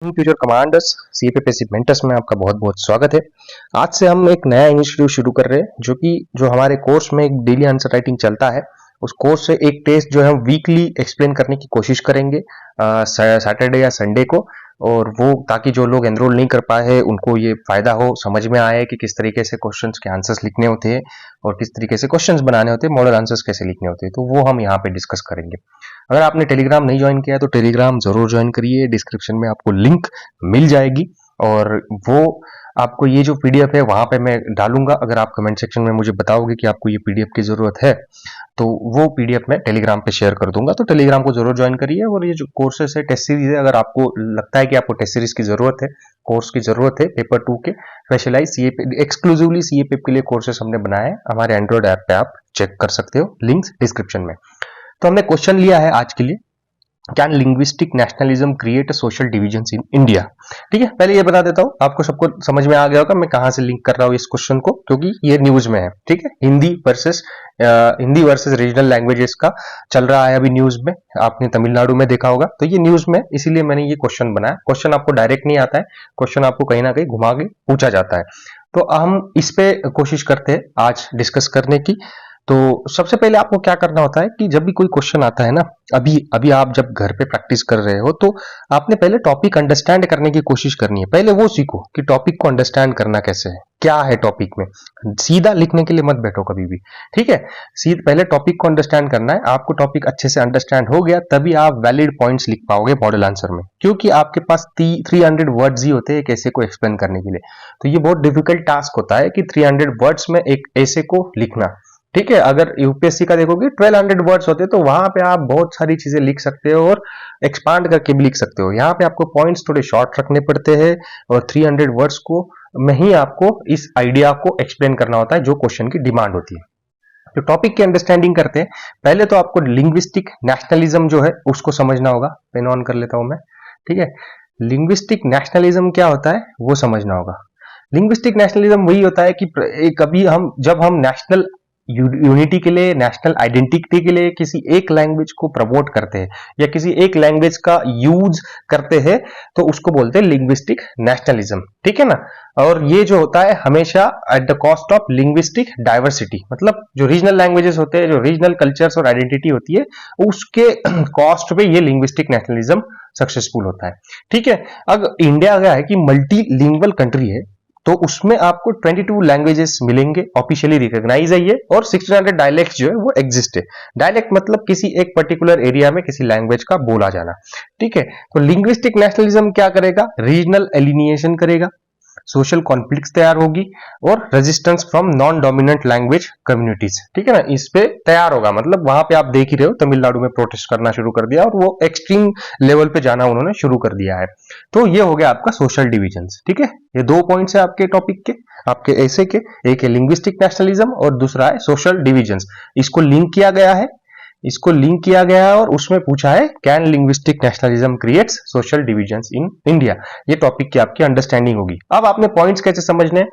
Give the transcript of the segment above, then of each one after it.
Future commanders CAP passive mentors में आपका बहुत बहुत स्वागत है। आज से हम एक नया इनिशिएटिव शुरू कर रहे हैं जो हमारे कोर्स में एक डेली आंसर राइटिंग चलता है। उस कोर्स से एक टेस्ट जो है हम वीकली एक्सप्लेन करने की कोशिश करेंगे सैटरडे या संडे को, और वो ताकि जो लोग एनरोल नहीं कर पाए हैं उनको ये फायदा हो, समझ में आए कि किस तरीके से क्वेश्चंस के आंसर्स लिखने होते हैं और किस तरीके से क्वेश्चंस बनाने होते हैं, मॉडल आंसर्स कैसे लिखने होते हैं। तो वो हम यहाँ पे डिस्कस करेंगे। अगर आपने टेलीग्राम नहीं ज्वाइन किया है तो टेलीग्राम जरूर ज्वाइन करिए, डिस्क्रिप्शन में आपको लिंक मिल जाएगी और वो आपको ये जो पीडीएफ है वहां पे मैं डालूंगा। अगर आप कमेंट सेक्शन में मुझे बताओगे कि आपको ये पीडीएफ की जरूरत है तो वो पीडीएफ मैं टेलीग्राम पे शेयर कर दूंगा। तो टेलीग्राम को जरूर ज्वाइन करिए। और ये जो कोर्सेस है, टेस्ट सीरीज है, अगर आपको लगता है कि आपको टेस्ट सीरीज की जरूरत है, कोर्स की जरूरत है पेपर 2 के स्पेशलाइज सीए एक्सक्लूसिवली सीएपीएफ के लिए कोर्सेस हमने बनाए हैं, हमारे एंड्रॉइड ऐप पे आप चेक कर सकते हो, लिंक्स डिस्क्रिप्शन में। तो हमने क्वेश्चन लिया है आज के लिए, can linguistic nationalism create social division in India. ठीक है, पहले ये बता देता हूं, आपको सबको समझ में आ गया होगा मैं कहां से लिंक कर रहा हूं इस क्वेश्चन को, क्योंकि ये न्यूज में है। ठीक है, हिंदी वर्सेस रीजनल लैंग्वेजेस का चल रहा है अभी न्यूज में, आपने तमिलनाडु में देखा होगा। तो ये न्यूज में, इसीलिए मैंने ये क्वेश्चन बनाया। क्वेश्चन आपको डायरेक्ट नहीं आता है, क्वेश्चन आपको कहीं ना कहीं घुमा के पूछा जाता है। तो हम इस पे कोशिश करते हैं आज डिस्कस करने की। तो सबसे पहले आपको क्या करना होता है कि जब भी कोई क्वेश्चन आता है ना, अभी अभी आप जब घर पे प्रैक्टिस कर रहे हो तो आपने पहले टॉपिक अंडरस्टैंड करने की कोशिश करनी है। पहले वो सीखो कि टॉपिक को अंडरस्टैंड करना कैसे है, क्या है टॉपिक में। सीधा लिखने के लिए मत बैठो कभी भी। ठीक है, पहले टॉपिक को अंडरस्टैंड करना है। आपको टॉपिक अच्छे से अंडरस्टैंड हो गया तभी आप वैलिड पॉइंट्स लिख पाओगे मॉडल आंसर में, क्योंकि आपके पास 300 वर्ड्स ही होते हैं एक ऐसे को एक्सप्लेन करने के लिए। तो ये बहुत डिफिकल्ट टास्क होता है कि 300 वर्ड्स में एक ऐसे को लिखना। ठीक है, अगर यूपीएससी का देखोगे 1200 वर्ड्स होते हैं, तो वहां पे आप बहुत सारी चीजें लिख सकते हो और एक्सपांड करके भी लिख सकते हो। यहाँ पे आपको पॉइंट्स थोड़े शॉर्ट रखने पड़ते हैं और 300 वर्ड्स को में ही आपको इस आइडिया को एक्सप्लेन करना होता है जो क्वेश्चन की डिमांड होती है। तो टॉपिक की अंडरस्टैंडिंग करते हैं। पहले तो आपको लिंग्विस्टिक नेशनलिज्म जो है उसको समझना होगा। पेन ऑन कर लेता हूं मैं। ठीक है, लिंग्विस्टिक नेशनलिज्म क्या होता है वो समझना होगा। लिंग्विस्टिक नेशनलिज्म वही होता है कि कभी जब हम नेशनल यूनिटी के लिए, नेशनल आइडेंटिटी के लिए किसी एक लैंग्वेज को प्रमोट करते हैं या किसी एक लैंग्वेज का यूज करते हैं तो उसको बोलते हैं लिंग्विस्टिक नेशनलिज्म। ठीक है ना। और ये जो होता है हमेशा at the cost of linguistic diversity, मतलब जो रीजनल लैंग्वेजेस होते हैं, जो रीजनल कल्चर्स और आइडेंटिटी होती है, उसके कॉस्ट पे ये लिंग्विस्टिक नेशनलिज्म सक्सेसफुल होता है। ठीक है, अब इंडिया क्या है कि मल्टी लिंग्वल कंट्री है, तो उसमें आपको 22 लैंग्वेजेस मिलेंगे, ऑफिशियली रिकॉग्नाइज है ये, और 1600 डायलेक्ट्स जो है वो एग्जिस्ट है। डायलेक्ट मतलब किसी एक पर्टिकुलर एरिया में किसी लैंग्वेज का बोला जाना। ठीक है, तो लिंग्विस्टिक नेशनलिज्म क्या करेगा, रीजनल एलिनिएशन करेगा, सोशल कॉन्फ्लिक्ट्स तैयार होगी और resistance from non dominant language communities. ठीक है ना, इस पे तैयार होगा। मतलब वहां पे आप देख ही रहे हो तमिलनाडु में प्रोटेस्ट करना शुरू कर दिया और वो एक्सट्रीम लेवल पे जाना उन्होंने शुरू कर दिया है। तो ये हो गया आपका सोशल डिविजन्स। ठीक है, ये 2 पॉइंट्स है आपके टॉपिक के, आपके ऐसे के। एक है लिंग्विस्टिक नेशनलिज्म और दूसरा है सोशल डिविजन्स। इसको लिंक किया गया है और उसमें पूछा है can linguistic nationalism creates social divisions in India. ये टॉपिक की आपकी अंडरस्टैंडिंग होगी। अब आपने पॉइंट्स कैसे समझने हैं,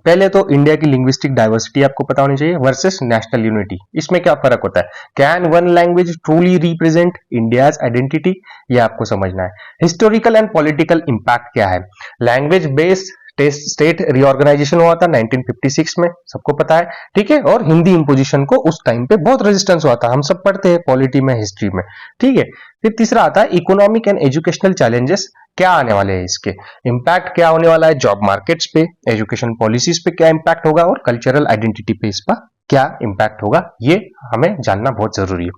पहले तो इंडिया की लिंग्विस्टिक डाइवर्सिटी आपको पता होनी चाहिए वर्सेस नेशनल यूनिटी। इसमें क्या फर्क होता है, can one language truly represent India's identity, ये आपको समझना है। हिस्टोरिकल एंड पॉलिटिकल इंपैक्ट क्या है, लैंग्वेज बेस्ड स्टेट रिऑर्गेनाइजेशन हुआ था 1956 में, सबको पता है। ठीक है, और हिंदी इंपोजिशन को उस टाइम पे बहुत रेजिस्टेंस हुआ था, हम सब पढ़ते हैं पॉलिटी में, हिस्ट्री में। ठीक है, फिर तीसरा आता है इकोनॉमिक एंड एजुकेशनल चैलेंजेस, क्या आने वाले हैं इसके, इंपैक्ट क्या होने वाला है जॉब मार्केट्स पे, एजुकेशन पॉलिसीज पे क्या इंपैक्ट होगा और कल्चरल आइडेंटिटी पे इसका क्या इंपैक्ट होगा, ये हमें जानना बहुत जरूरी है।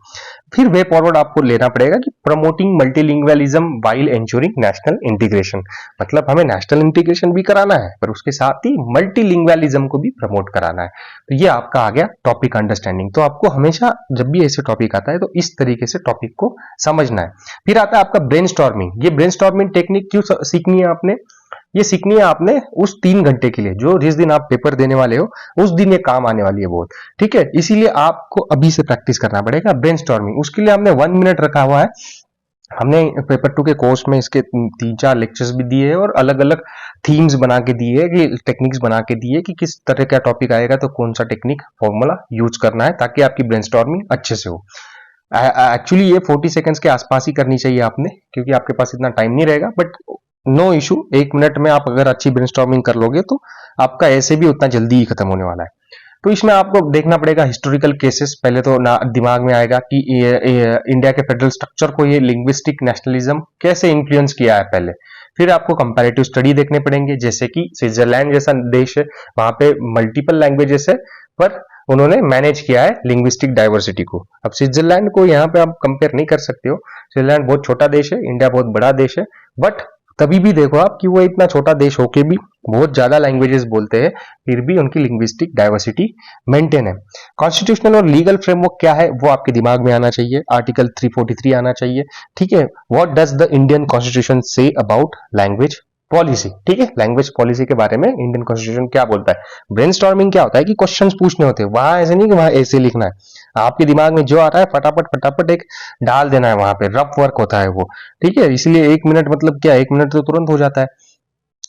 फिर वे फॉरवर्ड आपको लेना पड़ेगा कि promoting multilingualism while ensuring national integration, मतलब हमें नेशनल इंटीग्रेशन भी कराना है पर उसके साथ ही मल्टीलिंगुअलिज्म को भी प्रमोट कराना है। तो ये आपका आ गया टॉपिक अंडरस्टैंडिंग। तो आपको हमेशा जब भी ऐसे टॉपिक आता है तो इस तरीके से टॉपिक को समझना है। फिर आता है आपका ब्रेनस्टॉर्मिंग। ये ब्रेनस्टॉर्मिंग टेक्निक क्यों सीखनी है आपने, ये सीखनी है आपने उस 3 घंटे के लिए जो जिस दिन आप पेपर देने वाले हो उस दिन ये काम आने वाली है बहुत। ठीक है, इसीलिए आपको अभी से प्रैक्टिस करना पड़ेगा ब्रेनस्टॉर्मिंग। उसके लिए हमने 1 मिनट रखा हुआ है। हमने पेपर 2 के कोर्स में इसके 3-4 लेक्चर्स भी दिए हैं और अलग अलग थीम्स बना के दिए है, कि टेक्निक्स बना के दिए कि किस तरह का टॉपिक आएगा तो कौन सा टेक्निक फॉर्मूला यूज करना है ताकि आपकी ब्रेनस्टॉर्मिंग अच्छे से हो। एक्चुअली ये 40 सेकंड्स के आसपास ही करनी चाहिए आपने, क्योंकि आपके पास इतना टाइम नहीं रहेगा, बट नो इशू, 1 मिनट में आप अगर अच्छी ब्रेनस्टॉर्मिंग कर लोगे तो आपका ऐसे भी उतना जल्दी ही खत्म होने वाला है। तो इसमें आपको देखना पड़ेगा हिस्टोरिकल केसेस, पहले तो ना दिमाग में आएगा कि इंडिया के फेडरल स्ट्रक्चर को ये लिंग्विस्टिक नेशनलिज्म कैसे इन्फ्लुएंस किया है पहले। फिर आपको कंपैरेटिव स्टडी देखने पड़ेंगे, जैसे कि स्विट्जरलैंड जैसा देश है, वहां पे मल्टीपल लैंग्वेजेस है, पर उन्होंने मैनेज किया है लिंग्विस्टिक डाइवर्सिटी को। अब स्विट्जरलैंड को यहाँ पे आप कंपेयर नहीं कर सकते हो, स्विट्जरलैंड बहुत छोटा देश है, इंडिया बहुत बड़ा देश है, बट तभी भी देखो आप कि वो इतना छोटा देश होके भी बहुत ज्यादा लैंग्वेजेस बोलते हैं, फिर भी उनकी लिंग्विस्टिक डाइवर्सिटी मेंटेन है। कॉन्स्टिट्यूशनल और लीगल फ्रेमवर्क क्या है वो आपके दिमाग में आना चाहिए, आर्टिकल 343 आना चाहिए, ठीक है। What does the Indian constitution say about language policy, ठीक है, लैंग्वेज पॉलिसी के बारे में इंडियन कॉन्स्टिट्यूशन क्या बोलता है। ब्रेनस्टॉर्मिंग क्या होता है कि क्वेश्चंस पूछने होते हैं, वहां ऐसे नहीं कि वहां ऐसे लिखना है, आपके दिमाग में जो आ रहा है फटाफट फटाफट एक डाल देना है, वहां पे रफ वर्क होता है वो, ठीक है। इसलिए 1 मिनट मतलब क्या, 1 मिनट तो तुरंत हो जाता है।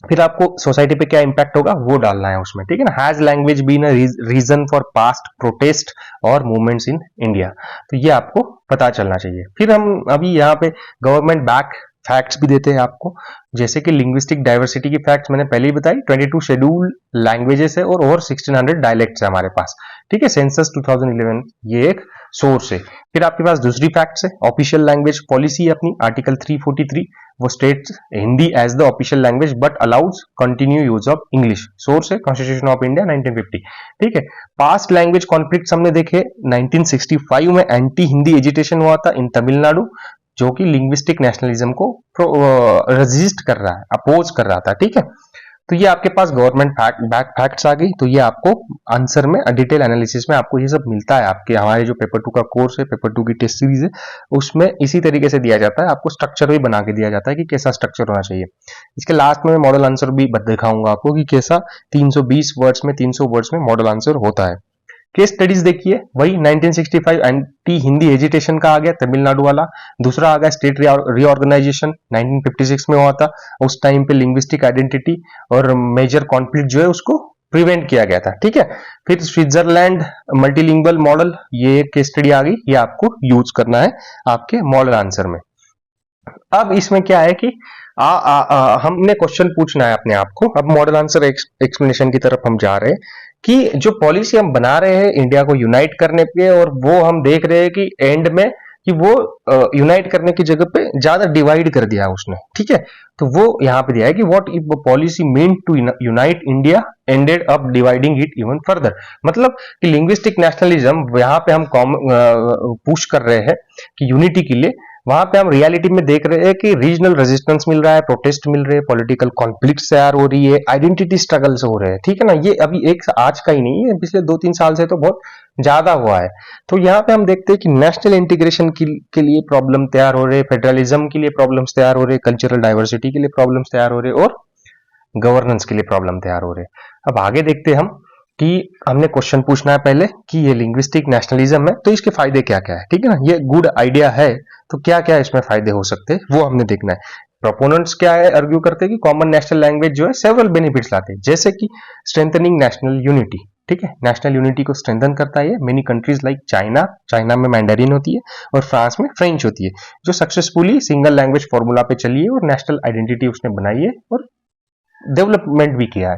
फिर आपको सोसाइटी पे क्या इंपैक्ट होगा वो डालना है उसमें, ठीक है ना। Has language been a reason for past protest और मूवमेंट्स इन इंडिया, तो ये आपको पता चलना चाहिए। फिर हम अभी यहाँ पे गवर्नमेंट बैक फैक्ट्स भी देते हैं आपको, जैसे कि लिंग्विस्टिक डाइवर्सिटी की फैक्ट्स मैंने पहले ही बताई, 22 शेड्यूल लैंग्वेजेस है और ओवर 1600 डायलेक्ट्स है हमारे पास, ठीक है। सेंसस 2011 ये एक सोर्स है। फिर आपके पास दूसरी फैक्ट्स है, ऑफिशियल लैंग्वेज पॉलिसी है अपनी, आर्टिकल 343, वो states Hindi as the official language but allows continue use of English. Source है कॉन्स्टिट्यूशन ऑफ इंडिया 1950, ठीक है। पास्ट लैंग्वेज कॉन्फ्लिक्ट हमने देखे, 1965 में एंटी हिंदी एजिटेशन हुआ था इन तमिलनाडु, जो कि लिंग्विस्टिक नेशनलिज्म को रेजिस्ट कर रहा है, अपोज कर रहा था, ठीक है। तो ये आपके पास गवर्नमेंट बैक फैक्ट्स आ गई, तो ये आपको आंसर में डिटेल एनालिसिस में आपको ये सब मिलता है। आपके हमारे जो पेपर 2 का कोर्स है, पेपर 2 की टेस्ट सीरीज है, उसमें इसी तरीके से दिया जाता है, आपको स्ट्रक्चर भी बना के दिया जाता है कि कैसा स्ट्रक्चर होना चाहिए। इसके लास्ट में मैं मॉडल आंसर भी दिखाऊंगा आपको कि कैसा 320 वर्ड्स में 300 वर्ड्स में मॉडल आंसर होता है। केस स्टडीज देखिए, वही 1965 एंटी हिंदी एजिटेशन का आ गया तमिलनाडु वाला, दूसरा आ गया स्टेट रीऑर्गेनाइजेशन 1956 में हुआ था, उस टाइम पे लिंग्विस्टिक आइडेंटिटी और मेजर कॉन्फ्लिक्ट जो है उसको प्रिवेंट किया गया था, ठीक है। फिर स्विट्जरलैंड मल्टीलिंगुअल मॉडल, ये एक केस स्टडी आ गई, ये आपको यूज करना है आपके मॉडल आंसर में। अब इसमें क्या है कि हमने क्वेश्चन पूछना है अपने आप को, अब मॉडल आंसर एक्सप्लेनेशन की तरफ हम जा रहे हैं कि जो पॉलिसी हम बना रहे हैं इंडिया को यूनाइट करने पे, और वो हम देख रहे हैं कि एंड में कि वो यूनाइट करने की जगह पे ज्यादा डिवाइड कर दिया उसने, ठीक है। तो वो यहाँ पे दिया है कि what if policy mean to unite India ended up dividing it even further, मतलब कि लिंग्विस्टिक नेशनलिज्म यहाँ पे हम पुश कर रहे हैं कि यूनिटी के लिए, वहां पे हम रियलिटी में देख रहे हैं कि रीजनल रेजिस्टेंस मिल रहा है, प्रोटेस्ट मिल रहे हैं, पॉलिटिकल कॉन्फ्लिक्ट तैयार हो रही है, आइडेंटिटी स्ट्रगल्स हो रहे हैं, ठीक है ना। ये अभी एक आज का ही नहीं है, पिछले 2-3 साल से तो बहुत ज्यादा हुआ है। तो यहाँ पे हम देखते हैं कि नेशनल इंटीग्रेशन के लिए प्रॉब्लम तैयार हो रहे हैं, फेडरलिज्म के लिए प्रॉब्लम्स तैयार हो रहे हैं, कल्चरल डाइवर्सिटी के लिए प्रॉब्लम्स तैयार हो रहे हैं, और गवर्नेंस के लिए प्रॉब्लम तैयार हो रहे हैं। अब आगे देखते हैं हम कि हमने क्वेश्चन पूछना है पहले कि ये लिंग्विस्टिक नेशनलिज्म है तो इसके फायदे क्या क्या है, ठीक है ना। ये गुड आइडिया है तो क्या क्या इसमें फायदे हो सकते हैं वो हमने देखना है। प्रोपोनेंट्स क्या है, आर्ग्यू करते हैं कि कॉमन नेशनल लैंग्वेज जो है सेवरल बेनिफिट्स लाते हैं, जैसे कि स्ट्रेंथनिंग नेशनल यूनिटी, ठीक है, नेशनल यूनिटी को स्ट्रेंथन करता है। मेनी कंट्रीज लाइक चाइना में मैंडरिन होती है और फ्रांस में फ्रेंच होती है, जो सक्सेसफुली सिंगल लैंग्वेज फॉर्मूला पे चली है और नेशनल आइडेंटिटी उसने बनाई है और डेवलपमेंट भी किया है।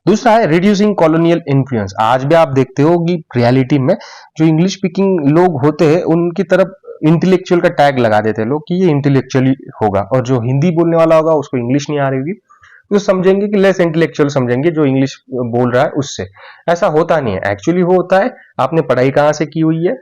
दूसरा है रिड्यूसिंग कॉलोनियल इन्फ्लुएंस। आज भी आप देखते हो कि रियलिटी में जो इंग्लिश स्पीकिंग लोग होते हैं उनकी तरफ इंटेलेक्चुअल का टैग लगा देते हैं लोग कि ये इंटेलेक्चुअली होगा, और जो हिंदी बोलने वाला होगा उसको इंग्लिश नहीं आ रही होगी तो समझेंगे कि लेस इंटेलेक्चुअल समझेंगे जो इंग्लिश बोल रहा है उससे। ऐसा होता नहीं है, एक्चुअली वो होता है आपने पढ़ाई कहाँ से की हुई है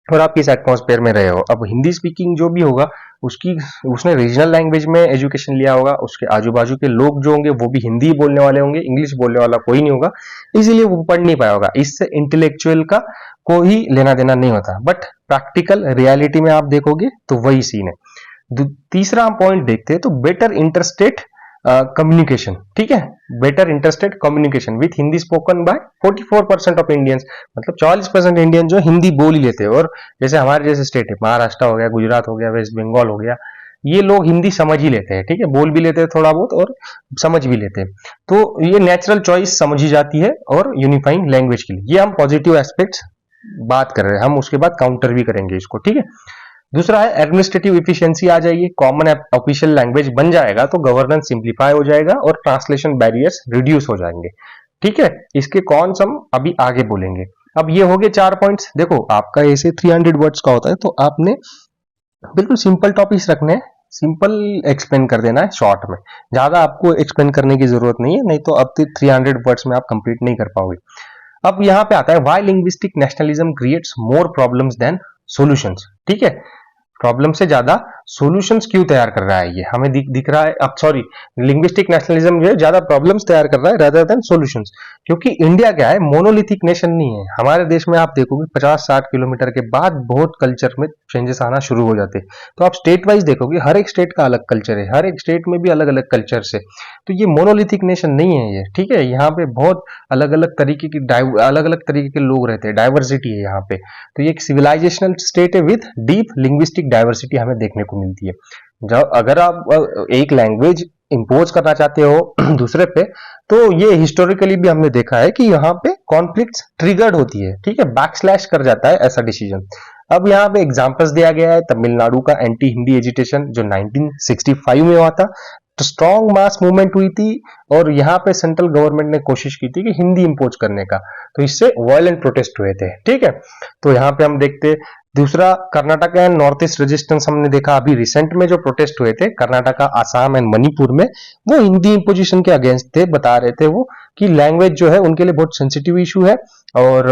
और आप किस एटमॉस्फेयर में रहे हो। अब हिंदी स्पीकिंग जो भी होगा उसने रीजनल लैंग्वेज में एजुकेशन लिया होगा, उसके आजू बाजू के लोग जो होंगे वो भी हिंदी बोलने वाले होंगे, इंग्लिश बोलने वाला कोई नहीं होगा, इसीलिए वो पढ़ नहीं पाया होगा। इससे इंटेलेक्चुअल का कोई लेना देना नहीं होता, बट प्रैक्टिकल रियलिटी में आप देखोगे तो वही सीन है। तीसरा हम पॉइंट देखते हैं तो बेटर इंटरस्टेट कम्युनिकेशन, ठीक है, better interstate communication with Hindi spoken by 44% of Indians, मतलब 44% इंडियन जो हिंदी बोल ही लेते हैं। और जैसे हमारे जैसे स्टेट है, महाराष्ट्र हो गया, गुजरात हो गया, वेस्ट बंगाल हो गया, ये लोग हिंदी समझ ही लेते हैं, ठीक है, बोल भी लेते हैं थोड़ा बहुत और समझ भी लेते हैं। तो ये नेचुरल चॉइस समझी जाती है और यूनिफाइंग लैंग्वेज के लिए। ये हम पॉजिटिव एस्पेक्ट्स बात कर रहे हैं, हम उसके बाद काउंटर भी करेंगे इसको, ठीक है। दूसरा है एडमिनिस्ट्रेटिव इफिशियंसी आ जाएगी, कॉमन ऑफिशियल लैंग्वेज बन जाएगा तो गवर्नेंस सिंप्लीफाई हो जाएगा और ट्रांसलेशन बैरियर्स रिड्यूस हो जाएंगे। ठीक है, इसके कॉन्स हम अभी आगे बोलेंगे। अब ये हो गए 4 पॉइंट्स। देखो आपका ऐसे 300 वर्ड्स का होता है तो आपने बिल्कुल सिंपल टॉपिक्स रखने हैं, सिंपल एक्सप्लेन कर देना है शॉर्ट में, ज्यादा आपको एक्सप्लेन करने की जरूरत नहीं है, नहीं तो अब 300 वर्ड्स में आप कंप्लीट नहीं कर पाओगे। अब यहाँ पे आता है why linguistic nationalism creates more problems than solutions. ठीक है, प्रॉब्लम से ज्यादा सॉल्यूशंस क्यों तैयार कर रहा है, ये हमें दिख रहा है। अब सॉरी, लिंग्विस्टिक नेशनलिज्म जो है ज्यादा प्रॉब्लम्स तैयार कर रहा है रादर देन सॉल्यूशंस, क्योंकि इंडिया क्या है, मोनोलिथिक नेशन नहीं है। हमारे देश में आप देखोगे 50-60 किलोमीटर के बाद बहुत कल्चर में चेंजेस आना शुरू हो जाते हैं। तो आप स्टेट वाइज देखोगे, हर एक स्टेट का अलग कल्चर है, हर एक स्टेट में भी अलग अलग कल्चर से, तो ये मोनोलिथिक नेशन नहीं है ये। ठीक है, यहाँ पे बहुत अलग अलग तरीके की अलग अलग तरीके के लोग रहते हैं, डाइवर्सिटी है यहाँ पे। तो ये एक सिविलाइजेशनल स्टेट है विद डीप लिंग्विस्टिक डाइवर्सिटी हमें देखने को मिलती है। जब अगर आप एक लैंग्वेज इंपोज करना चाहते हो दूसरे पे, तो ये हिस्टोरिकली भी हमने देखा है कि यहाँ पे कॉन्फ्लिक्ट्स ट्रिगर्ड होती है। ठीक है, बैकस्लैश कर जाता है ऐसा डिसीजन। अब यहाँ पे एग्जांपल्स दिया गया है तमिलनाडु का एंटी हिंदी एजिटेशन जो 1965 में हुआ था, तो स्ट्रॉन्ग मास मूवमेंट हुई थी और यहाँ पे सेंट्रल गवर्नमेंट ने कोशिश की थी कि हिंदी इंपोज करने का, तो इससे वायलेंट प्रोटेस्ट हुए थे। ठीक है, तो यहाँ पे हम देखते। दूसरा, Karnataka and north east resistance हमने देखा अभी रिसेंट में जो प्रोटेस्ट हुए थे कर्नाटका, आसाम एंड मणिपुर में, वो हिंदी इंपोजिशन के अगेंस्ट थे। बता रहे थे वो कि लैंग्वेज जो है उनके लिए बहुत सेंसिटिव इशू है और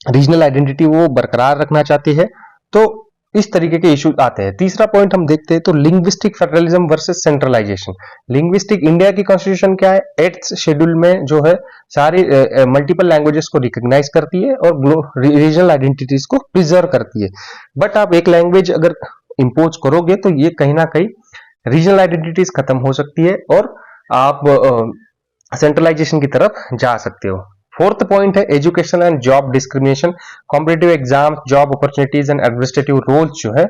रीजनल आइडेंटिटी वो बरकरार रखना चाहते हैं, तो इस तरीके के इशू आते हैं। तीसरा पॉइंट हम देखते हैं तो linguistic federalism versus centralisation. Linguistic, India की कॉन्स्टिट्यूशन क्या है, 8th शेड्यूल में जो है सारी मल्टीपल लैंग्वेजेस को रिकॉग्नाइज करती है और रीजनल आइडेंटिटीज को प्रिजर्व करती है। बट आप एक लैंग्वेज अगर इंपोज करोगे तो ये कहीं ना कहीं रीजनल आइडेंटिटीज खत्म हो सकती है और आप सेंट्रलाइजेशन की तरफ जा सकते हो। फोर्थ पॉइंट है education and job discrimination. Competitive exam, job opportunities and administrative roles जो है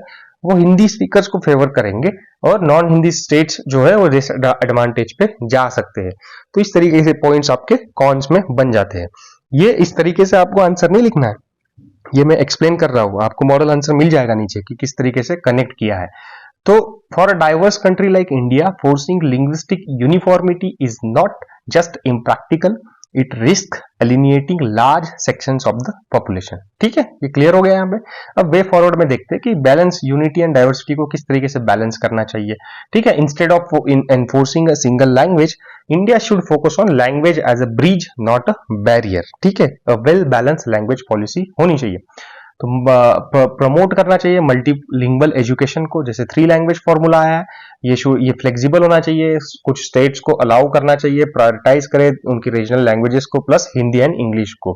वो हिंदी स्पीकर्स को फेवर करेंगे और नॉन हिंदी स्टेट्स जो है वो एडवांटेज पे जा सकते हैं। तो इस तरीके से पॉइंट्स आपके कॉन्स में बन जाते हैं। ये इस तरीके से आपको आंसर नहीं लिखना है, ये मैं एक्सप्लेन कर रहा हूं, आपको मॉडल आंसर मिल जाएगा नीचे कि किस तरीके से कनेक्ट किया है। तो for a diverse country like India, forcing linguistic uniformity is not just impractical, it risk alienating large sections of the population. ठीक है, ये क्लियर हो गया यहाँ पे। अब वे फॉरवर्ड में देखते हैं कि बैलेंस यूनिटी एंड डाइवर्सिटी को किस तरीके से बैलेंस करना चाहिए। ठीक है, instead of enforcing a single language, India should focus on language as a bridge not a barrier. ठीक है, a well balance language policy होनी चाहिए। तो प्रमोट करना चाहिए मल्टीलिंगुअल एजुकेशन को, जैसे 3 लैंग्वेज फॉर्मूला आया है, ये फ्लेक्सिबल होना चाहिए, कुछ स्टेट्स को अलाउ करना चाहिए, प्रायोरिटाइज करे उनकी रीजनल लैंग्वेजेस को प्लस हिंदी एंड इंग्लिश को।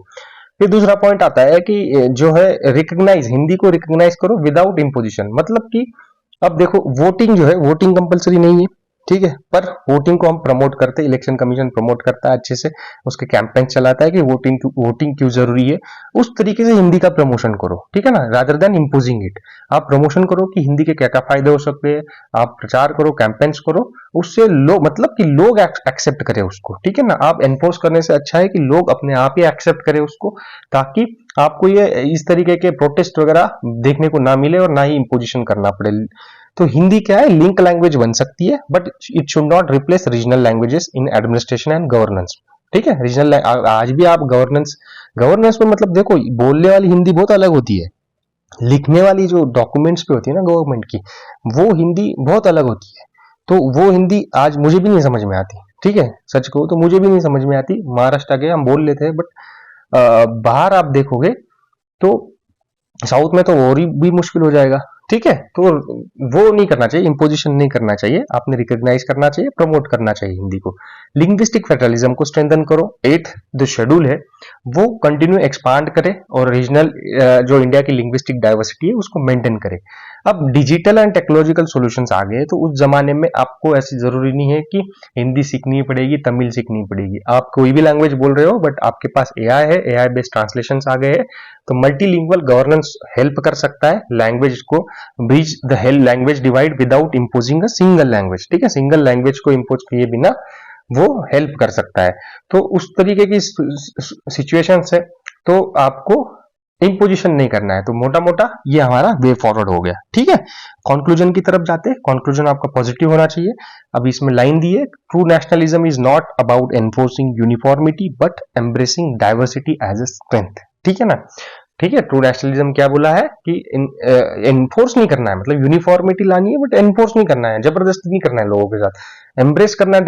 फिर दूसरा पॉइंट आता है कि जो है रिकॉग्नाइज, हिंदी को रिकॉग्नाइज करो विदाउट इम्पोजिशन। मतलब कि अब देखो वोटिंग जो है, वोटिंग कंपलसरी नहीं है, ठीक है, पर वोटिंग को हम प्रमोट करते हैं, इलेक्शन कमीशन प्रमोट करता है अच्छे से, उसके कैंपेन चलाता है कि वोटिंग क्यों जरूरी है। उस तरीके से हिंदी का प्रमोशन करो, ठीक है ना, रादर देन इम्पोजिंग इट। आप प्रमोशन करो कि हिंदी के क्या क्या फायदे हो सकते हैं, आप प्रचार करो, कैंपेन्स करो, उससे लोग, मतलब कि लोग एक्सेप्ट करें उसको। ठीक है ना, आप एनफोर्स करने से अच्छा है कि लोग अपने आप ही एक्सेप्ट करें उसको, ताकि आपको ये इस तरीके के प्रोटेस्ट वगैरह देखने को ना मिले और ना ही इम्पोजिशन करना पड़े। तो हिंदी क्या है, लिंक लैंग्वेज बन सकती है, but it should not replace regional languages in administration and governance. ठीक है, रीजनल आज भी आप गवर्नेंस में मतलब देखो, बोलने वाली हिंदी बहुत अलग होती है, लिखने वाली जो डॉक्यूमेंट्स पे होती है ना गवर्नमेंट की, वो हिंदी बहुत अलग होती है। तो वो हिंदी आज मुझे भी नहीं समझ में आती। ठीक है, सच कहूँ तो मुझे भी नहीं समझ में आती। महाराष्ट्र के हम बोल लेते हैं, बट बाहर आप देखोगे तो साउथ में तो और भी मुश्किल हो जाएगा। ठीक है, तो वो नहीं करना चाहिए, इंपोजिशन नहीं करना चाहिए, आपने रिकॉग्नाइज करना चाहिए, प्रमोट करना चाहिए हिंदी को। लिंग्विस्टिक फेडरलिज्म को स्ट्रेंथन करो। 8th जो शेड्यूल है वो कंटिन्यू एक्सपांड करे और रीजनल जो इंडिया की लिंग्विस्टिक डाइवर्सिटी है उसको मेंटेन करे। अब डिजिटल एंड टेक्नोलॉजिकल सॉल्यूशंस आ गए, तो उस जमाने में आपको ऐसी जरूरी नहीं है कि हिंदी सीखनी पड़ेगी, तमिल सीखनी पड़ेगी। आप कोई भी लैंग्वेज बोल रहे हो, बट आपके पास एआई है, एआई बेस्ड ट्रांसलेशंस आ गए हैं, तो मल्टीलिंगुअल गवर्नेंस हेल्प कर सकता है लैंग्वेज को bridge the language divide without imposing a single language. ठीक है, सिंगल लैंग्वेज को इम्पोज किए बिना वो हेल्प कर सकता है। तो उस तरीके की सिचुएशन है, तो आपको इम्पोजिशन नहीं करना है। तो मोटा मोटा ये हमारा वे फॉरवर्ड हो गया। ठीक है, कंक्लूजन की तरफ जाते हैं। कंक्लूजन आपका पॉजिटिव होना चाहिए। अब इसमें लाइन दी है, true nationalism is not about enforcing uniformity but embracing diversity as a strength. ठीक है ना, ठीक है। ट्रू नेशनलिज्म क्या बोला है कि एनफोर्स नहीं करना है, मतलब यूनिफॉर्मिटी लानी है बट एनफोर्स नहीं करना है, जबरदस्ती नहीं करना है लोगों के साथ। एम्ब्रेस करना है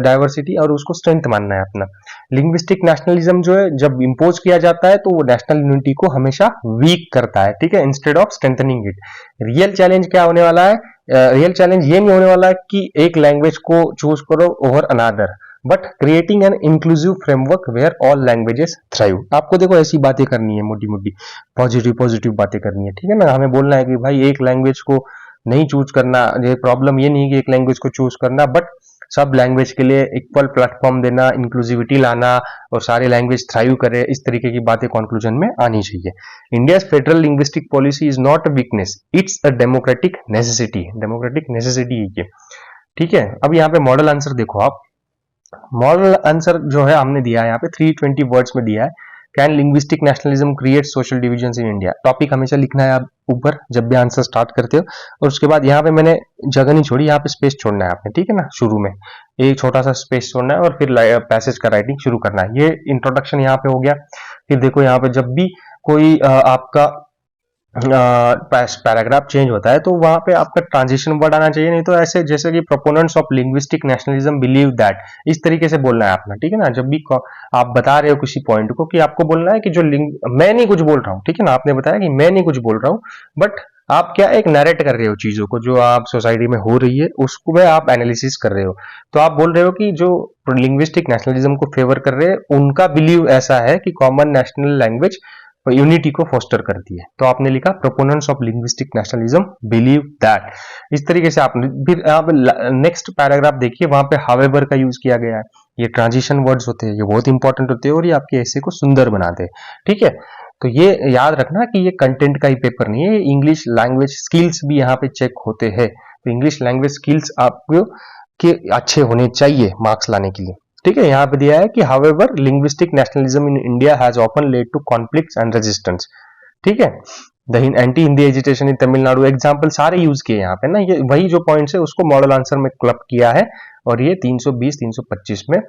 डाइवर्सिटी और उसको स्ट्रेंथ मानना है अपना। लिंग्विस्टिक नेशनलिज्म जो है जब इंपोज किया जाता है तो वो नेशनल यूनिटी को हमेशा वीक करता है। ठीक है, instead of strengthening it. Real challenge क्या होने वाला है? रियल चैलेंज ये नहीं होने वाला है कि एक लैंग्वेज को चूज करो over another, but creating an inclusive framework where all languages thrive. आपको देखो ऐसी बातें करनी है, मोटी मोटी पॉजिटिव पॉजिटिव बातें करनी है। ठीक है ना, हमें बोलना है कि भाई एक लैंग्वेज को नहीं चूज करना। ये प्रॉब्लम ये नहीं है कि एक लैंग्वेज को चूज करना, बट सब लैंग्वेज के लिए इक्वल प्लेटफॉर्म देना, इंक्लूसिविटी लाना और सारे लैंग्वेज थ्राइव करे, इस तरीके की बातें कंक्लूजन में आनी चाहिए। India federal linguistic policy is not a weakness, it's a democratic necessity. Democratic necessity है ये। ठीक है, अब यहाँ पे मॉडल आंसर देखो आप। मॉडल आंसर जो है हमने दिया है यहाँ पे 320 वर्ड्स में दिया है। Can linguistic nationalism create social division in India. Topic हमेशा लिखना है आप ऊपर जब भी आंसर स्टार्ट करते हो, और उसके बाद यहाँ पे मैंने जगह नहीं छोड़ी, यहाँ पे स्पेस छोड़ना है आपने। ठीक है ना, शुरू में एक छोटा सा स्पेस छोड़ना है और फिर पैसेज का राइटिंग शुरू करना है। ये इंट्रोडक्शन यहाँ पे हो गया। फिर देखो यहाँ पे जब भी कोई आपका पैराग्राफ चेंज होता है तो वहां पे आपका ट्रांजिशन वर्ड आना चाहिए, नहीं तो ऐसे जैसे कि proponents of linguistic nationalism believe that, इस तरीके से बोलना है अपना। ठीक है ना, जब भी आप बता रहे हो किसी पॉइंट को कि आपको बोलना है कि जो मैं नहीं कुछ बोल रहा हूँ। ठीक है ना, आपने बताया कि मैं नहीं कुछ बोल रहा हूँ, बट आप क्या एक नरेट कर रहे हो चीजों को जो आप सोसाइटी में हो रही है उसको में आप एनालिसिस कर रहे हो। तो आप बोल रहे हो कि जो लिंग्विस्टिक नेशनलिज्म को फेवर कर रहे हैं उनका बिलीव ऐसा है कि कॉमन नेशनल लैंग्वेज यूनिटी को फोस्टर करती है। तो आपने लिखा proponents of linguistic nationalism believe that. इस तरीके से आपने फिर आप नेक्स्ट पैराग्राफ देखिए, वहां पे हावेवर का यूज किया गया है। ये ट्रांजिशन वर्ड्स होते हैं, ये बहुत इंपॉर्टेंट होते हैं और ये आपके ऐसे को सुंदर बनाते हैं। ठीक है, तो ये याद रखना कि ये कंटेंट का ही पेपर नहीं है, इंग्लिश लैंग्वेज स्किल्स भी यहाँ पे चेक होते हैं। तो इंग्लिश लैंग्वेज स्किल्स आपको के अच्छे होने चाहिए मार्क्स लाने के लिए। ठीक है, यहाँ पे दिया है कि however linguistic nationalism in India has often led to conflicts and resistance. ठीक है, the anti Hindi agitation in Tamil Nadu, example सारे यूज किए यहाँ पे ना, ये वही जो पॉइंट्स है उसको मॉडल आंसर में क्लब किया है और ये 320 325 में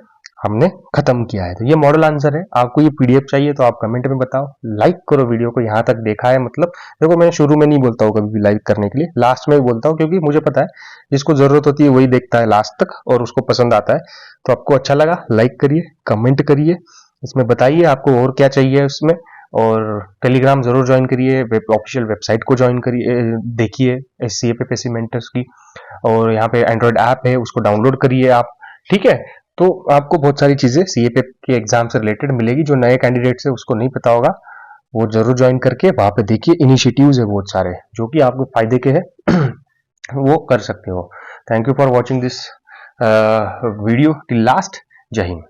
हमने खत्म किया है। तो ये मॉडल आंसर है। आपको ये पीडीएफ चाहिए तो आप कमेंट में बताओ, लाइक करो वीडियो को। यहाँ तक देखा है मतलब, देखो मैं शुरू में नहीं बोलता हूँ कभी भी लाइक करने के लिए, लास्ट में ही बोलता हूँ, क्योंकि मुझे पता है जिसको जरूरत होती है वही देखता है लास्ट तक और उसको पसंद आता है। तो आपको अच्छा लगा, लाइक करिए, कमेंट करिए, इसमें बताइए आपको और क्या चाहिए उसमें, और टेलीग्राम जरूर ज्वाइन करिए, ऑफिशियल वेबसाइट को ज्वाइन करिए, देखिए CFA मेंटर्स की, और यहाँ पे एंड्रॉइड ऐप है उसको डाउनलोड करिए आप। ठीक है, तो आपको बहुत सारी चीजें CFA के एग्जाम से रिलेटेड मिलेगी। जो नए कैंडिडेट्स है उसको नहीं पता होगा, वो जरूर ज्वाइन करके वहां पे देखिए, इनिशिएटिव्स है बहुत सारे जो कि आपको फायदे के हैं वो कर सकते हो। Thank you for watching this video till last. जय हिंद।